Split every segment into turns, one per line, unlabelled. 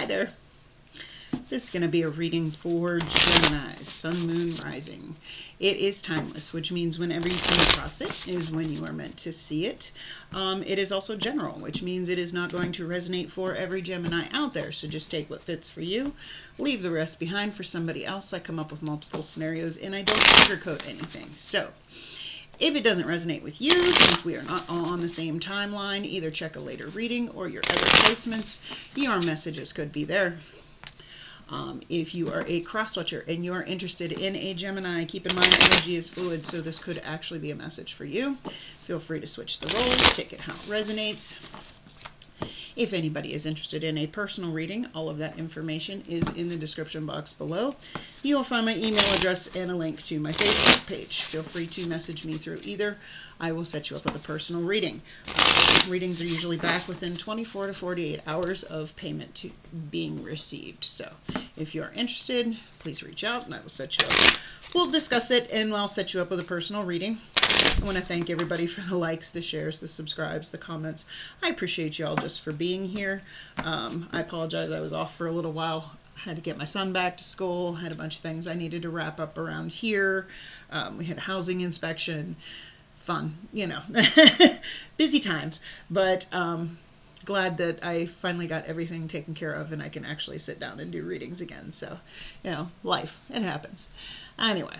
Hi there. This is going to be a reading for Gemini, Sun, Moon, Rising. It is timeless, which means whenever you come across it is when you are meant to see it. It is also general, which means it is not going to resonate for every Gemini out there. So just take what fits for you, leave the rest behind for somebody else. I come up with multiple scenarios and I don't sugarcoat anything. So if it doesn't resonate with you, since we are not all on the same timeline, either check a later reading or your other placements. Your messages could be there. If you are a cross-watcher and you are interested in a Gemini, keep in mind energy is fluid, so this could actually be a message for you. Feel free to switch the roles, take it how it resonates. If anybody is interested in a personal reading, all of that information is in the description box below. You will find my email address and a link to my Facebook page. Feel free to message me through either. I will set you up with a personal reading. Readings are usually back within 24 to 48 hours of payment to being received. So if you are interested, please reach out and I will set you up. We'll discuss it and I'll set you up with a personal reading. I want to thank everybody for the likes, the shares, the subscribes, the comments. I appreciate you all just for being here. I apologize. I was off for a little while. I had to get my son back to school. Had a bunch of things I needed to wrap up around here. We had a housing inspection. Fun, you know, busy times. But glad that I finally got everything taken care of and I can actually sit down and do readings again. So, you know, life, it happens. Anyway.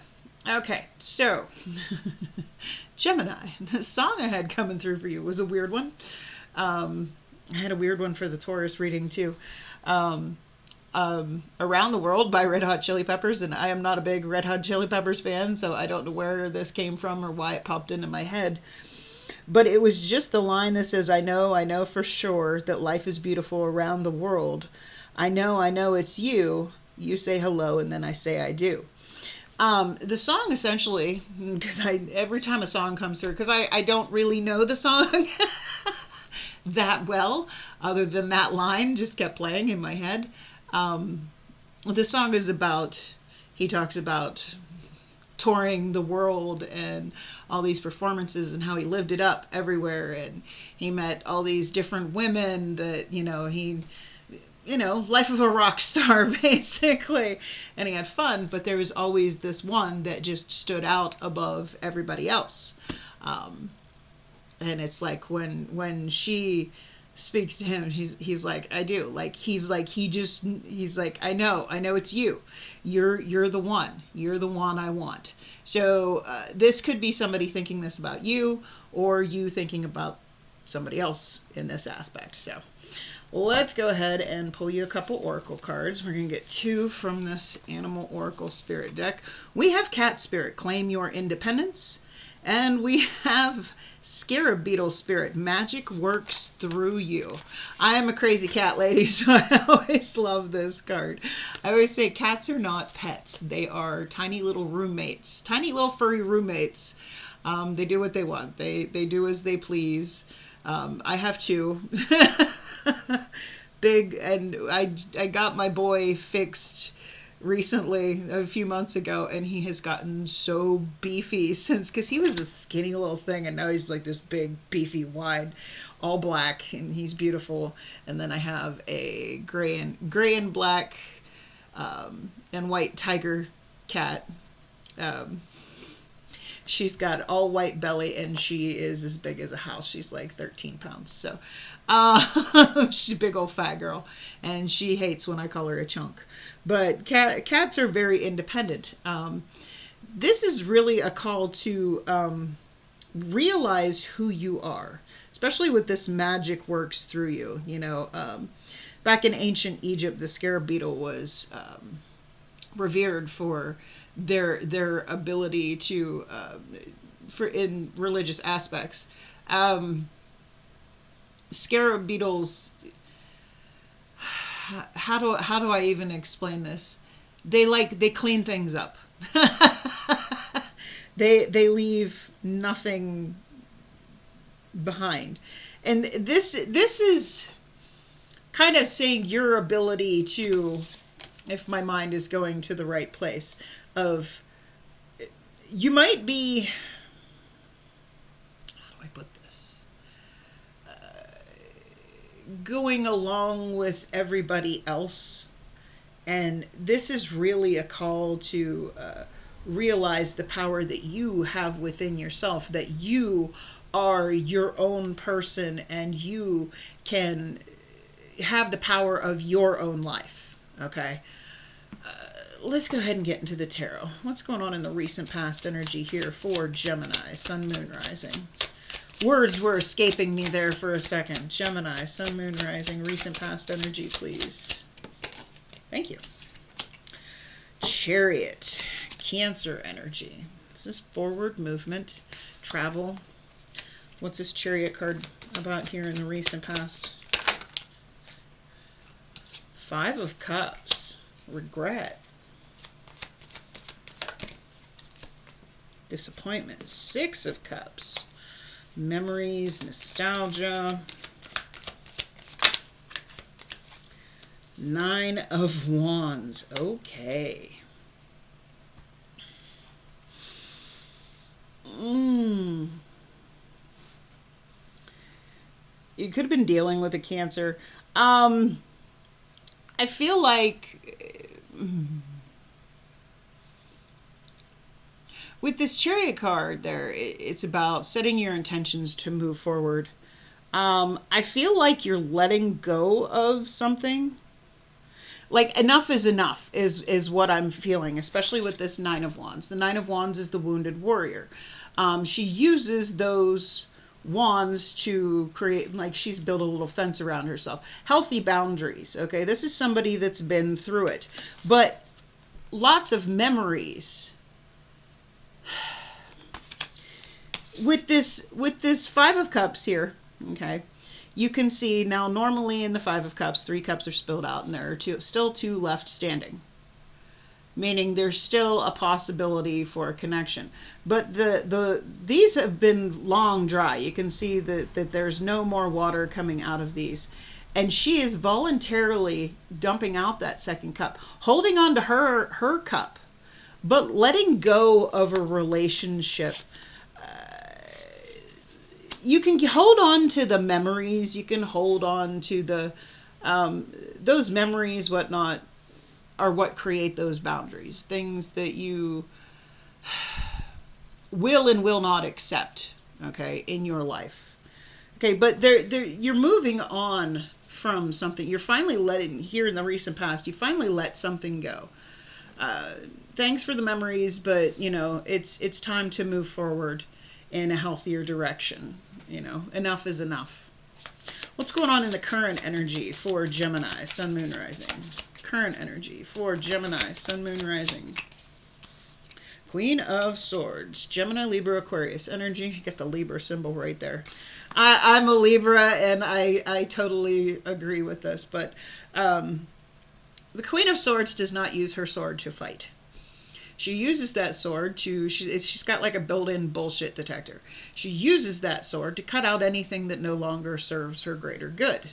Okay, so Gemini, the song I had coming through for you was a weird one. I had a weird one for the Taurus reading too. Around the World by Red Hot Chili Peppers, and I am not a big Red Hot Chili Peppers fan, so I don't know where this came from or why it popped into my head. But it was just the line that says, I know for sure that life is beautiful around the world. I know it's you. You say hello, and then I say I do. The song essentially, because every time a song comes through, because I don't really know the song that well, other than that line just kept playing in my head. The song is about, he talks about touring the world and all these performances and how he lived it up everywhere. And he met all these different women that, life of a rock star, basically. And he had fun, but there was always this one that just stood out above everybody else. And it's like when she speaks to him, he's like, I do. He's like, I know it's you. You're the one. You're the one I want. So this could be somebody thinking this about you, or you thinking about somebody else in this aspect. So let's go ahead and pull you a couple oracle cards. We're going to get 2 from this Animal Oracle Spirit deck. We have Cat Spirit, Claim Your Independence. And we have Scarab Beetle Spirit, Magic Works Through You. I am a crazy cat lady, so I always love this card. I always say cats are not pets. They are tiny little roommates, tiny little furry roommates. They do what they want. They do as they please. I have 2. Big, and I got my boy fixed recently, a few months ago, and he has gotten so beefy since, because he was a skinny little thing and now he's like this big beefy wide, all black, and he's beautiful. And then I have a gray and black and white tiger cat. She's got all white belly and she is as big as a house. She's like 13 pounds. So she's a big old fat girl and she hates when I call her a chunk. But cats are very independent. This is really a call to realize who you are, especially with this magic works through you. Back in ancient Egypt, the scarab beetle was revered for their ability to for in religious aspects. Scarab beetles, how do I even explain this? They clean things up. they leave nothing behind. And this is kind of saying your ability to, if my mind is going to the right place, of you might be, how do I put this? going along with everybody else. And this is really a call to realize the power that you have within yourself, that you are your own person and you can have the power of your own life. Okay. Let's go ahead and get into the tarot. What's going on in the recent past energy here for Gemini, Sun, Moon, Rising? Words were escaping me there for a second. Gemini, Sun, Moon, Rising, recent past energy, please. Thank you. Chariot, Cancer energy. Is this forward movement, travel? What's this Chariot card about here in the recent past? Five of Cups, regret, disappointment. Six of Cups, memories, nostalgia. Nine of Wands. Okay. You could have been dealing with a Cancer. I feel like with this Chariot card there, it's about setting your intentions to move forward. I feel like you're letting go of something. Like, enough is enough is what I'm feeling, especially with this Nine of Wands. The Nine of Wands is the wounded warrior. She uses those wands to create, like, she's built a little fence around herself. Healthy boundaries, okay? This is somebody that's been through it. But lots of memories. With this Five of Cups here, okay? You can see now normally in the Five of Cups, 3 cups are spilled out and there are still 2 left standing. Meaning there's still a possibility for a connection. But these have been long dry. You can see that there's no more water coming out of these. And she is voluntarily dumping out that second cup, holding on to her cup, but letting go of a relationship. You can hold on to the memories. You can hold on to the those memories, whatnot, are what create those boundaries. Things that you will and will not accept, okay, in your life. Okay, but you're moving on from something. You're finally letting, here in the recent past, you finally let something go. Thanks for the memories, but, you know, it's time to move forward in a healthier direction. You know, enough is enough. What's going on in the current energy for Gemini, Sun, Moon, Rising? Current energy for Gemini, Sun, Moon, Rising. Queen of Swords, Gemini, Libra, Aquarius energy. You get the Libra symbol right there. I'm a Libra, and I totally agree with this, but the Queen of Swords does not use her sword to fight. She uses that sword to, she's got like a built-in bullshit detector. She uses that sword to cut out anything that no longer serves her greater good.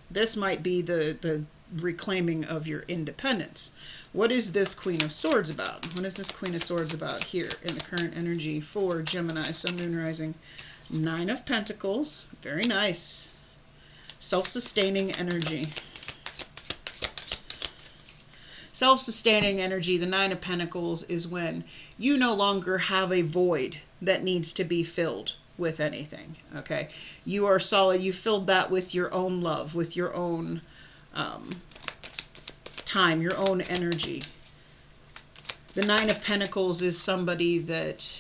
This might be the reclaiming of your independence. What is this Queen of Swords about? What is this Queen of Swords about here in the current energy for Gemini, Sun, Moon, Rising? Nine of Pentacles. Very nice. Self-sustaining energy. Self-sustaining energy, the Nine of Pentacles, is when you no longer have a void that needs to be filled with anything, okay? You are solid. You filled that with your own love, with your own time, your own energy. The Nine of Pentacles is somebody that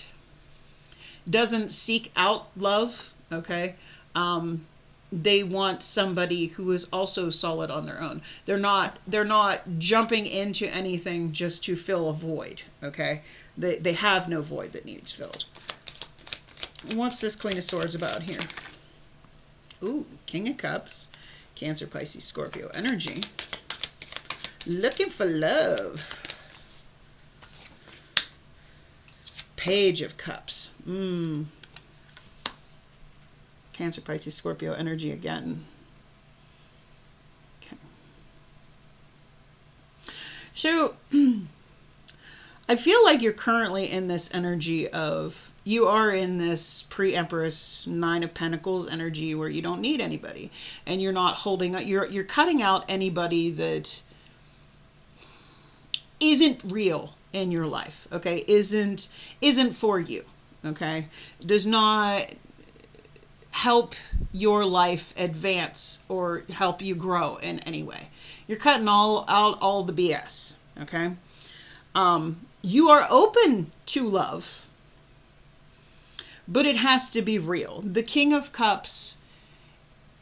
doesn't seek out love, okay? They want somebody who is also solid on their own. They're not jumping into anything just to fill a void, okay? They have no void that needs filled. What's this Queen of Swords about here? Ooh, King of Cups, Cancer, Pisces, Scorpio energy. Looking for love. Page of Cups. Cancer, Pisces, Scorpio energy again. Okay. So, I feel like you're currently in this energy of You are in this pre-Empress Nine of Pentacles energy where you don't need anybody, and you're not holding up. You're cutting out anybody that isn't real in your life. Okay, isn't for you. Okay, does not help your life advance or help you grow in any way. You're cutting all the BS. Okay, you are open to love, but it has to be real. The King of Cups,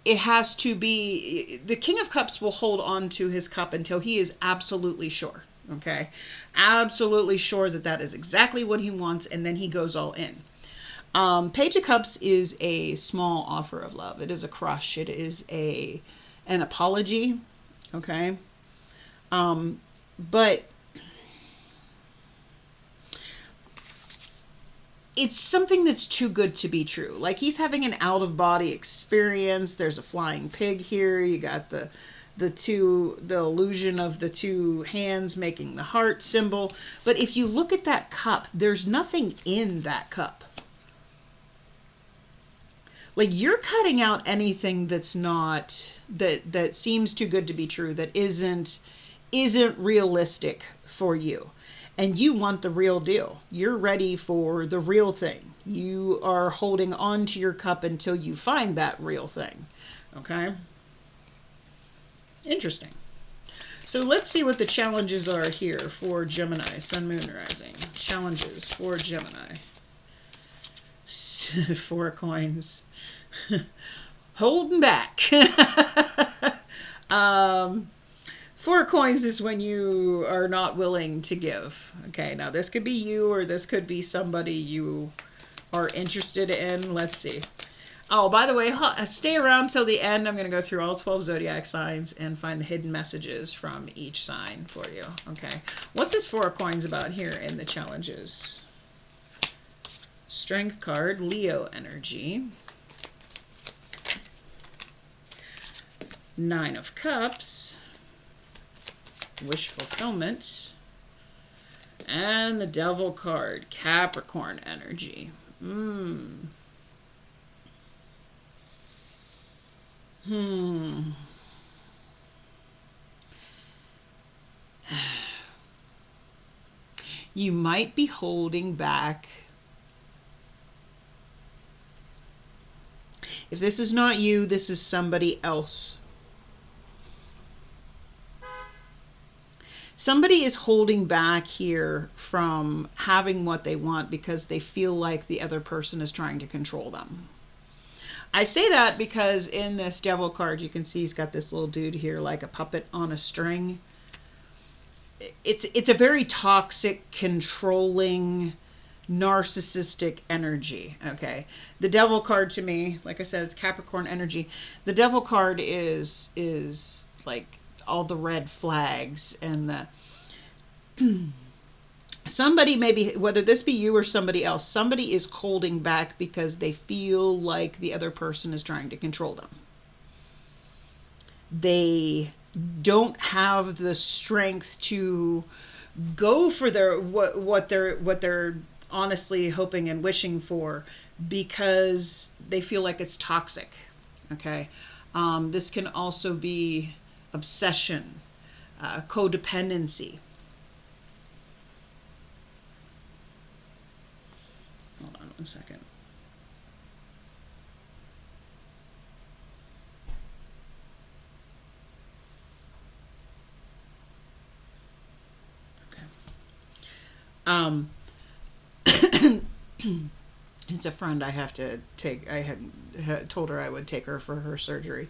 it has to be, the King of Cups will hold on to his cup until he is absolutely sure. Okay, absolutely sure that that is exactly what he wants, and then he goes all in. Page of Cups is a small offer of love. It is a crush. It is an apology. Okay. But it's something that's too good to be true. Like, he's having an out-of-body experience. There's a flying pig here. You got the illusion of the two hands making the heart symbol. But if you look at that cup, there's nothing in that cup. Like, you're cutting out anything that's not, that seems too good to be true, that isn't realistic for you. And you want the real deal. You're ready for the real thing. You are holding on to your cup until you find that real thing. Okay? Interesting. So let's see what the challenges are here for Gemini, Sun, Moon, Rising. Challenges for Gemini. 4 of coins. Holding back. 4 coins is when you are not willing to give. Okay, now this could be you, or this could be somebody you are interested in. Let's see. Oh, by the way, stay around till the end. I'm going to go through all 12 zodiac signs and find the hidden messages from each sign for you. Okay, what's this 4 coins about here in the challenges? Strength card, Leo energy. 9 of Cups. Wish fulfillment. And the Devil card, Capricorn energy. You might be holding back. If this is not you, this is somebody else. Somebody is holding back here from having what they want because they feel like the other person is trying to control them. I say that because in this Devil card, you can see he's got this little dude here like a puppet on a string. It's a very toxic, controlling, narcissistic energy. Okay, the Devil card to me, like I said, it's Capricorn energy. The Devil card is like all the red flags and the somebody, maybe whether this be you or somebody else, somebody is holding back because they feel like the other person is trying to control them. They don't have the strength to go for their what they're honestly hoping and wishing for because they feel like it's toxic. Okay, this can also be obsession, codependency. Hold on one second. Okay. It's a friend I have to take. I had told her I would take her for her surgery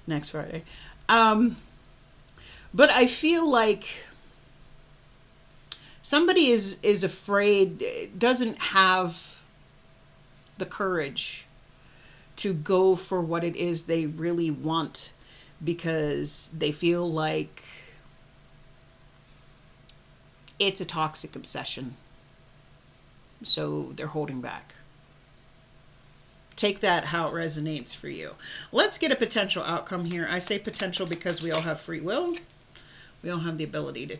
next Friday. But I feel like somebody is afraid, doesn't have the courage to go for what it is they really want because they feel like it's a toxic obsession. So they're holding back. Take that how it resonates for you. Let's get a potential outcome here. I say potential because we all have free will. We all have the ability to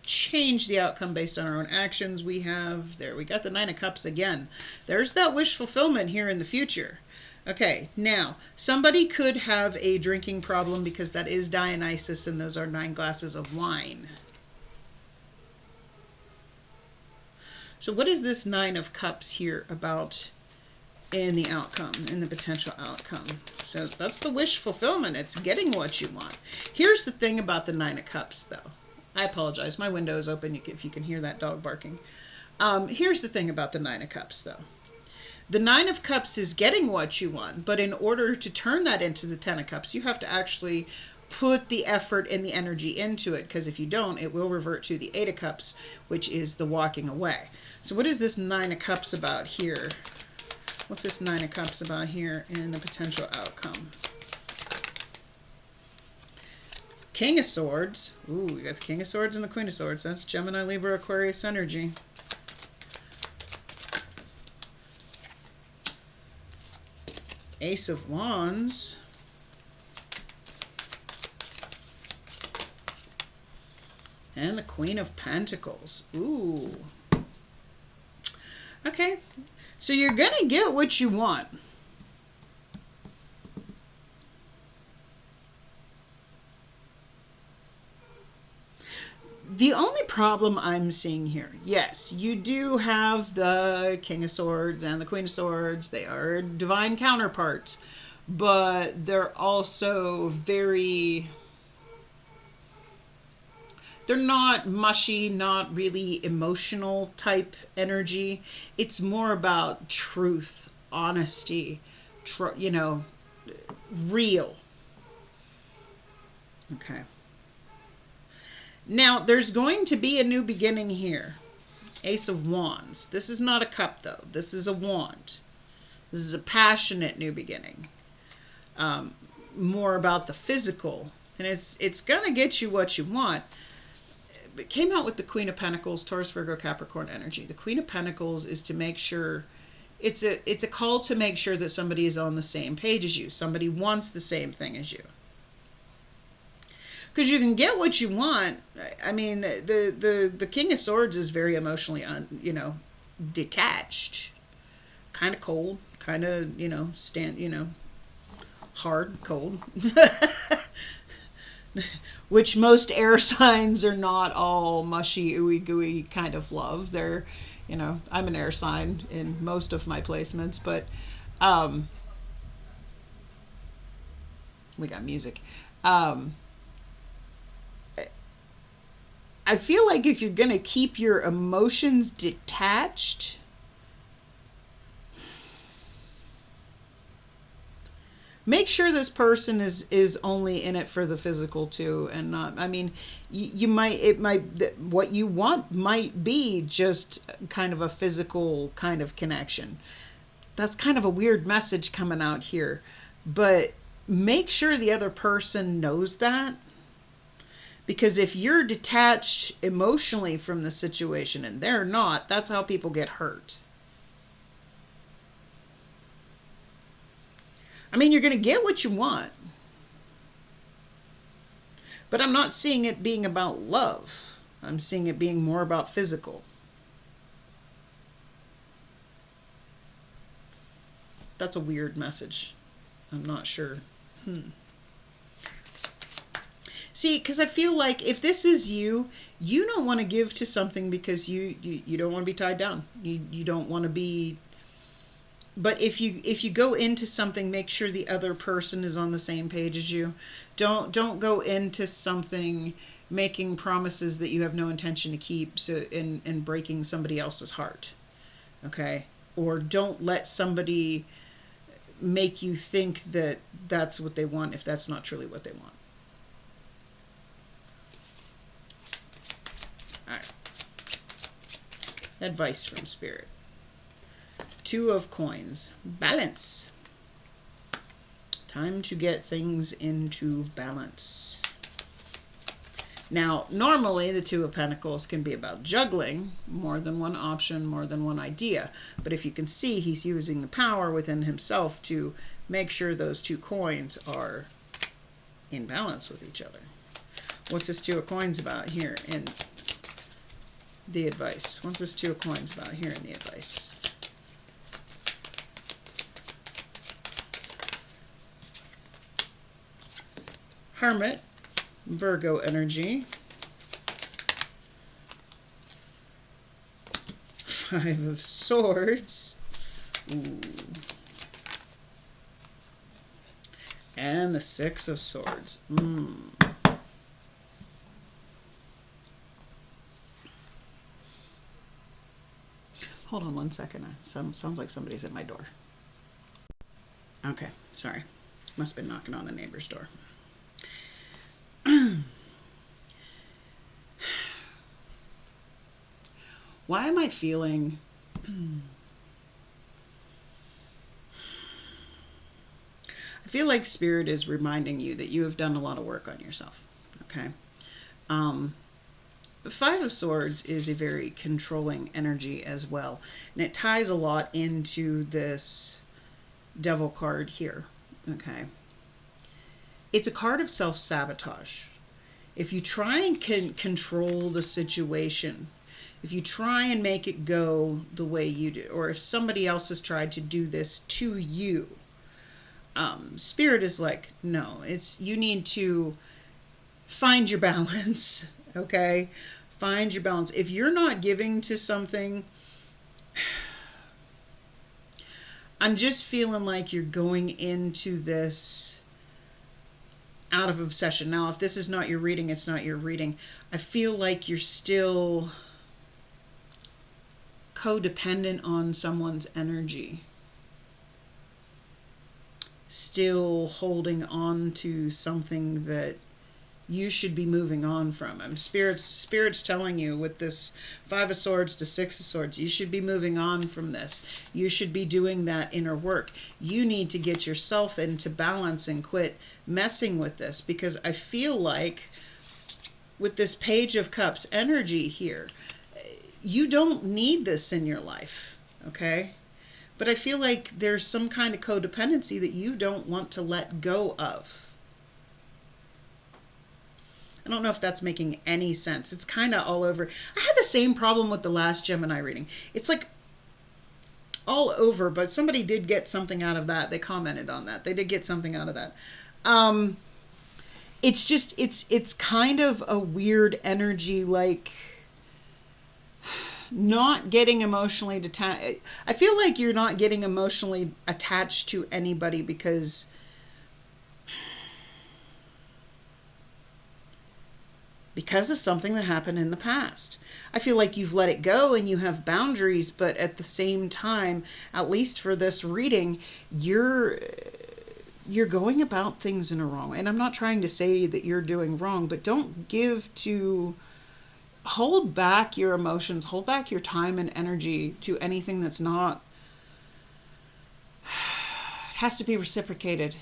change the outcome based on our own actions. We got the Nine of Cups again. There's that wish fulfillment here in the future. Okay, now, somebody could have a drinking problem because that is Dionysus, and those are 9 glasses of wine. So what is this Nine of Cups here about in the outcome, in the potential outcome? So that's the wish fulfillment. It's getting what you want. Here's the thing about the Nine of Cups, though. I apologize. My window is open if you can hear that dog barking. Here's the thing about the Nine of Cups, though. The Nine of Cups is getting what you want, but in order to turn that into the Ten of Cups, you have to actually put the effort and the energy into it, because if you don't, it will revert to the Eight of Cups, which is the walking away. So what is this Nine of Cups about here? What's this Nine of Cups about here in the potential outcome? King of Swords. Ooh, we got the King of Swords and the Queen of Swords. That's Gemini, Libra, Aquarius energy. Ace of Wands. And the Queen of Pentacles. Ooh. Okay. So you're going to get what you want. The only problem I'm seeing here, yes, you do have the King of Swords and the Queen of Swords. They are divine counterparts, but they're also they're not mushy, not really emotional type energy. It's more about truth, honesty, real. Okay. Now, there's going to be a new beginning here. Ace of Wands. This is not a cup, though. This is a wand. This is a passionate new beginning. More about the physical. And it's going to get you what you want. It came out with the Queen of Pentacles, Taurus, Virgo, Capricorn energy. The Queen of Pentacles is to make sure, it's a call to make sure that somebody is on the same page as you. Somebody wants the same thing as you. Because you can get what you want. I mean, the King of Swords is very emotionally, detached. Kind of cold. Kind of, hard, cold. Which most air signs are not all mushy, ooey gooey kind of love. They're, I'm an air sign in most of my placements, but we got music. I feel like if you're going to keep your emotions detached, make sure this person is only in it for the physical too, and not, I mean, what you want might be just kind of a physical kind of connection. That's kind of a weird message coming out here, but make sure the other person knows that. Because if you're detached emotionally from the situation and they're not, that's how people get hurt. I mean, you're going to get what you want. But I'm not seeing it being about love. I'm seeing it being more about physical. That's a weird message. I'm not sure. See, because I feel like if this is you, you don't want to give to something because you don't want to be tied down. You don't want to be. But if you go into something, make sure the other person is on the same page as you. Don't go into something making promises that you have no intention to keep, and breaking somebody else's heart. Okay? Or don't let somebody make you think that that's what they want if that's not truly what they want. All right. Advice from Spirit. Two of Coins. Balance. Time to get things into balance. Now, normally the Two of Pentacles can be about juggling, more than one option, more than one idea. But if you can see, he's using the power within himself to make sure those two coins are in balance with each other. What's this Two of Coins about here in the advice? What's this Two of Coins about here in the advice? Hermit, Virgo energy. Five of Swords. Ooh. And the Six of Swords. Hold on one second. Sounds like somebody's at my door. Okay, sorry. Must have been knocking on the neighbor's door. Why am I feeling... I feel like Spirit is reminding you that you have done a lot of work on yourself, okay? The Five of Swords is a very controlling energy as well, and it ties a lot into this Devil card here, okay? It's a card of self-sabotage. If you try and control the situation, if you try and make it go the way you do, or if somebody else has tried to do this to you, Spirit is like, no, you need to find your balance, okay? Find your balance. If you're not giving to something, I'm just feeling like you're going into this out of obsession. Now, if this is not your reading, it's not your reading. I feel like you're still codependent on someone's energy. Still holding on to something that you should be moving on from. Spirit's telling you with this Five of Swords to Six of Swords, you should be moving on from this. You should be doing that inner work. You need to get yourself into balance and quit messing with this, because I feel like with this Page of Cups energy here, you don't need this in your life, okay? But I feel like there's some kind of codependency that you don't want to let go of. I don't know if that's making any sense. It's kind of all over. I had the same problem with the last Gemini reading. It's like all over, but somebody did get something out of that. They commented on that. They did get something out of that. It's just, it's kind of a weird energy, like not getting emotionally detached. I feel like you're not getting emotionally attached to anybody because of something that happened in the past. I feel like you've let it go and you have boundaries, but at the same time, at least for this reading, you're going about things in a wrong way. And I'm not trying to say that you're doing wrong, but don't hold back your emotions, hold back your time and energy to anything that's not, it has to be reciprocated.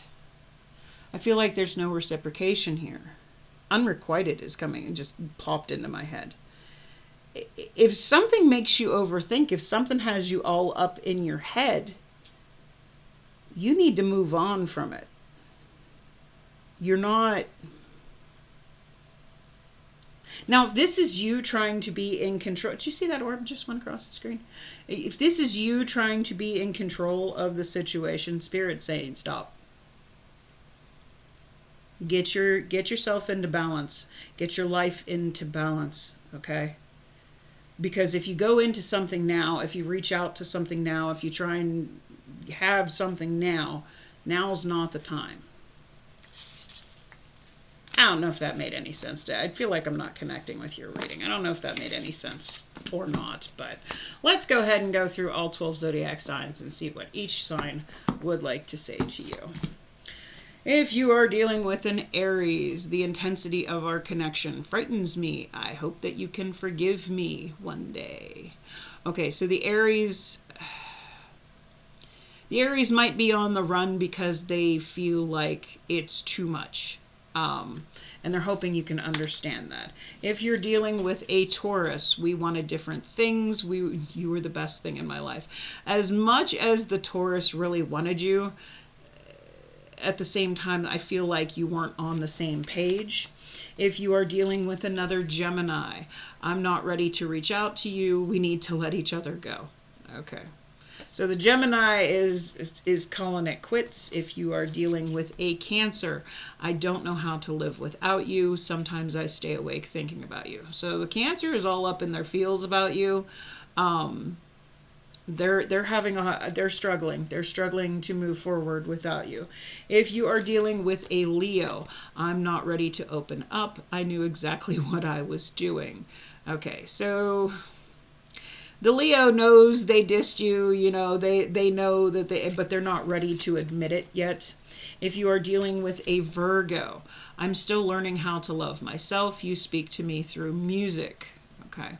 I feel like there's no reciprocation here. Unrequited is coming and just popped into my head. If something makes you overthink, if something has you all up in your head, you need to move on from it. You're not... Now, if this is you trying to be in control... Did you see that orb just went across the screen? If this is you trying to be in control of the situation, Spirit's saying stop. Get yourself into balance. Get your life into balance, okay? Because if you go into something now, if you reach out to something now, if you try and have something now, now's not the time. I don't know if that made any sense. I feel like I'm not connecting with your reading. I don't know if that made any sense or not, but let's go ahead and go through all 12 zodiac signs and see what each sign would like to say to you. If you are dealing with an Aries, the intensity of our connection frightens me. I hope that you can forgive me one day. Okay, so the Aries might be on the run because they feel like it's too much. And they're hoping you can understand that. If you're dealing with a Taurus, we wanted different things. You were the best thing in my life. As much as the Taurus really wanted you, at the same time, I feel like you weren't on the same page. If you are dealing with another Gemini, I'm not ready to reach out to you. We need to let each other go. Okay. So the Gemini is calling it quits. If you are dealing with a Cancer, I don't know how to live without you. Sometimes I stay awake thinking about you. So the Cancer is all up in their feels about you. They're struggling. They're struggling to move forward without you. If you are dealing with a Leo, I'm not ready to open up. I knew exactly what I was doing. Okay, so the Leo knows they dissed you, you know, they know that but they're not ready to admit it yet. If you are dealing with a Virgo, I'm still learning how to love myself. You speak to me through music. Okay.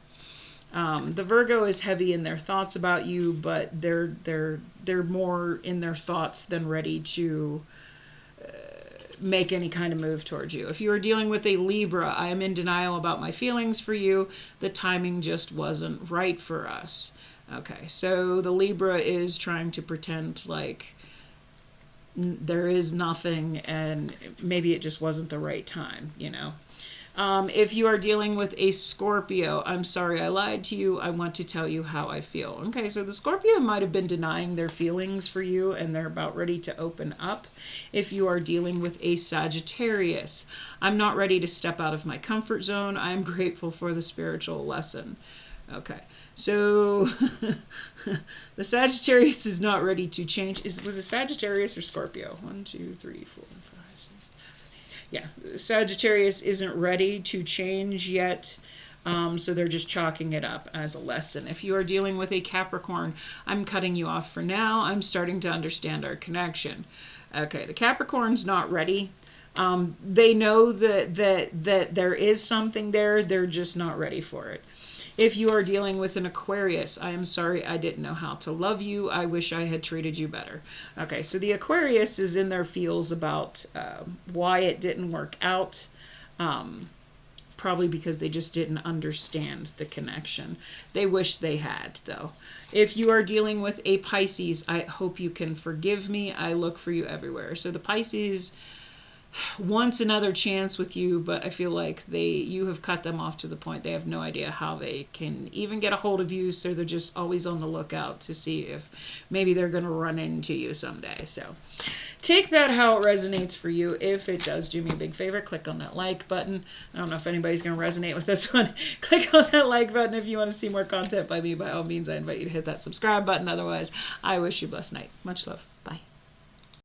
The Virgo is heavy in their thoughts about you, but they're more in their thoughts than ready to make any kind of move towards you. If you are dealing with a Libra, I am in denial about my feelings for you. The timing just wasn't right for us. Okay, so the Libra is trying to pretend like there is nothing and maybe it just wasn't the right time, you know. If you are dealing with a Scorpio, I'm sorry I lied to you. I want to tell you how I feel. Okay, so the Scorpio might have been denying their feelings for you and they're about ready to open up. If you are dealing with a Sagittarius, I'm not ready to step out of my comfort zone. I'm grateful for the spiritual lesson. Okay, so the Sagittarius is not ready to change. Was it Sagittarius or Scorpio? 1, 2, 3, 4. Yeah, Sagittarius isn't ready to change yet, so they're just chalking it up as a lesson. If you are dealing with a Capricorn, I'm cutting you off for now. I'm starting to understand our connection. Okay, the Capricorn's not ready. They know that there is something there. They're just not ready for it. If you are dealing with an Aquarius, I am sorry I didn't know how to love you. I wish I had treated you better. Okay, so the Aquarius is in their feels about why it didn't work out. Probably because they just didn't understand the connection. They wish they had, though. If you are dealing with a Pisces, I hope you can forgive me. I look for you everywhere. So the Pisces wants another chance with you, but I feel like you have cut them off to the point they have no idea how they can even get a hold of you, so they're just always on the lookout to see if maybe they're going to run into you someday. So take that how it resonates for you. If it does, do me a big favor, click on that like button. I don't know if anybody's going to resonate with this one. Click on that like button. If you want to see more content by me, by all means, I invite you to hit that subscribe button. Otherwise, I wish you a blessed night. Much love. Bye.